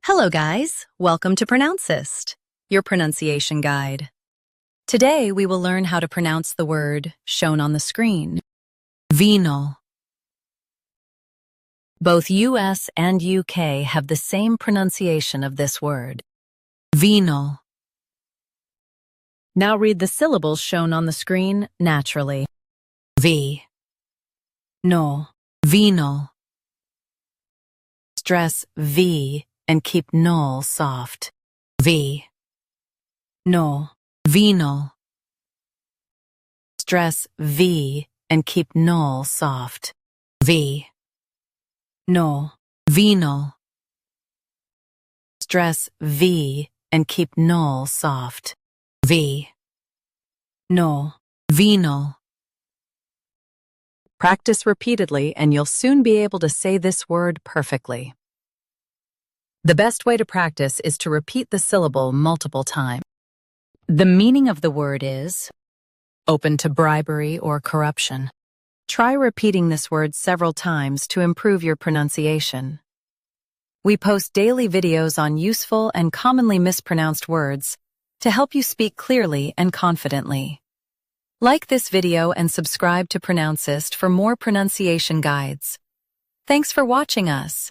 Hello guys, welcome to Pronouncist, your pronunciation guide. Today we will learn how to pronounce the word shown on the screen, VENAL. Both US and UK have the same pronunciation of this word, VENAL. Now read the syllables shown on the screen naturally. V, no, VENAL. Stress V and keep null soft. V, no, VENAL. Stress V and keep null soft. V, no, VENAL. Stress V and keep null soft. V, no, VENAL. Practice repeatedly and you'll soon be able to say this word perfectly. The best way to practice is to repeat the syllable multiple times. The meaning of the word is open to bribery or corruption. Try repeating this word several times to improve your pronunciation. We post daily videos on useful and commonly mispronounced words to help you speak clearly and confidently. Like this video and subscribe to Pronouncist for more pronunciation guides. Thanks for watching us.